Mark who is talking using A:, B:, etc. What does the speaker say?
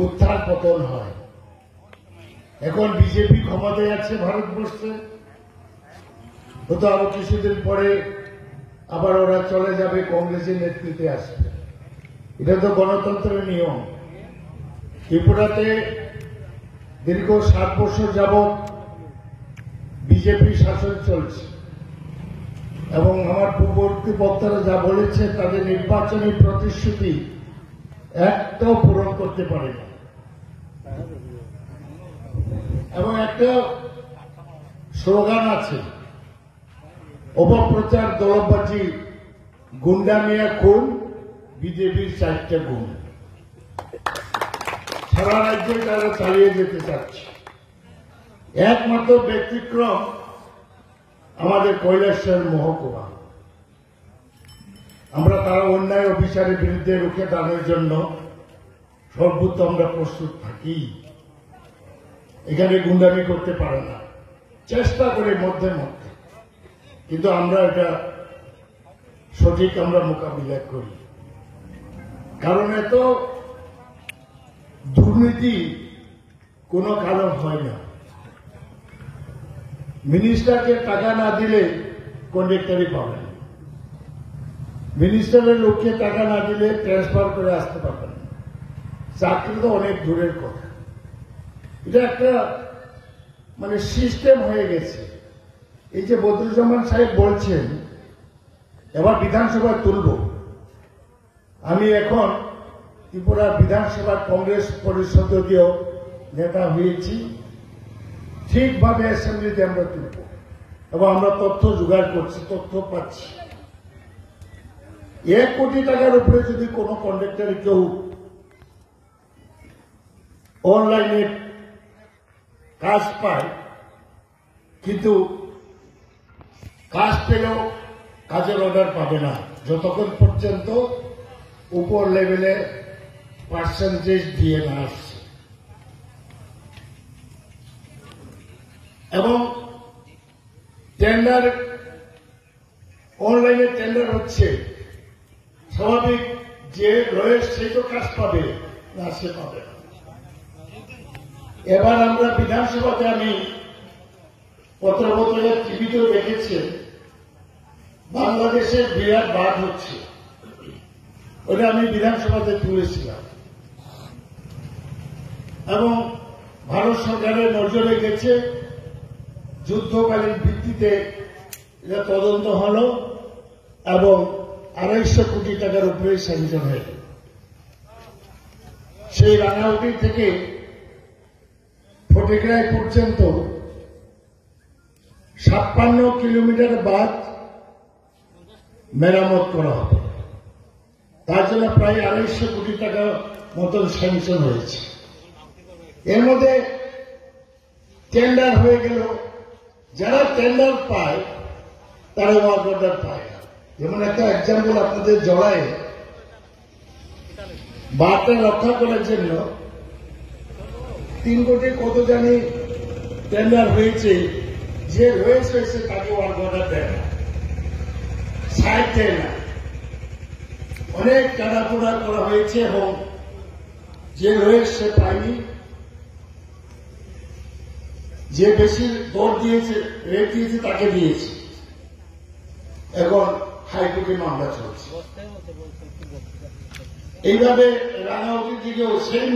A: উত্থান পতন হয়। এখন বিজেপি ক্ষমতায় আছে ভারতবর্ষে, হয়তো আরো কিছুদিন পরে আবার ওরা চলে যাবে, কংগ্রেসের নেতৃত্বে আসবে। এটা তো গণতন্ত্রের নিয়ম। ত্রিপুরাতে দীর্ঘ 7 বছর যাবৎ বিজেপি শাসন চলছে এবং আমার পূর্ববর্তী বক্তারা যা বলেছে তাদের নির্বাচনী প্রতিশ্রুতি একটাও পূরণ করতে পারে না। এবং একটা স্লোগান আছে, অপপ্রচার, দলবাজি, গুন্ডামিয়া খুন, বিজেপির 4টে গুণ। সারা রাজ্যে তারা চালিয়ে যেতে চাচ্ছে। একমাত্র ব্যতিক্রম আমাদের কৈলাসহর মহকুমা। আমরা তারা অন্যায় অফিসারের বিরুদ্ধে রুখে দাঁড়ানোর জন্য সর্বত্র আমরা প্রস্তুত থাকি। এখানে গুন্ডামি করতে পারে না, চেষ্টা করে মধ্যে মধ্যে, কিন্তু আমরা এটা সঠিক আমরা মোকাবিলা করি। কারণ এত দুর্নীতি কোনো কারণ হয় না। মিনিস্টারকে টাকা না দিলে কন্ডাক্টরই পাবে না, মিনিস্টারের লোককে টাকা না দিলে ট্রান্সফার করে আসতে পারবে না। চাকরি তো অনেক দূরের কথা। এটা একটা মানে সিস্টেম হয়ে গেছে। এই যে বদরুজ্জামান সাহেব বলছেন এবার বিধানসভা তুলব, আমি এখন ত্রিপুরা বিধানসভার কংগ্রেস পরিষদীয় নেতা হয়েছি, ঠিকভাবে অ্যাসেম্বলিতে আমরা তুলব এবং আমরা তথ্য জোগাড় করছি, তথ্য পাচ্ছি। 1 কোটি টাকার উপরে যদি কোনো কন্ডাক্টরে কেউ অনলাইনে কাজ পায়, কিন্তু কাজ পেলেও কাজের অর্ডার পাবে না যতক্ষণ পর্যন্ত উপর লেভেলে পার্সেন্টেজ দিয়ে না আসছে। এবং টেন্ডার, অনলাইনে টেন্ডার হচ্ছে, স্বাভাবিক যে রয়েছে সেই তো কাজ পাবে না, সে পাবে না। এবার আমরা বিধানসভাতে, আমি পত্রপত্রিকা টিভিতেও দেখেছি, বাংলাদেশের বিরাট বাদ হচ্ছে, ওটা আমি বিধানসভাতে তুলেছিলাম এবং ভারত সরকারের নজরে গেছে। যুদ্ধকালীন ভিত্তিতে এটা তদন্ত হল এবং 250 কোটি টাকার উপরে স্যাংশন হয়ে গেল। সেই রাঙাউটি থেকে ফটিকরাই পর্যন্ত 56 কিলোমিটার বাঁধ মেরামত করা হবে। তার জন্য প্রায় 250 কোটি টাকা মতন স্যাংশন হয়েছে। এর মধ্যে টেন্ডার হয়ে গেল, যারা টেন্ডার পায় তারা ওয়ার্ক অর্ডার পায় না। যেমন একটা এক্সাম্পল আপনাদের জড়ায়, বাঁধটা রক্ষা করার জন্য 3 কোটি কত জানি টেন্ডার হয়েছে, যে রয়েছে তাকে ওয়ার্ক অর্ডার দেয় না, সাইড দেয় না। অনেক টানাপোড়া করা হয়েছে এবং যে রয়েছে পায়নি, যে বেশি দর দিয়েছে, রেট দিয়েছে তাকে দিয়েছে। এখন হাইকোর্টে মামলা চলছে। এইভাবে রাঙাউটির দিকেও সেই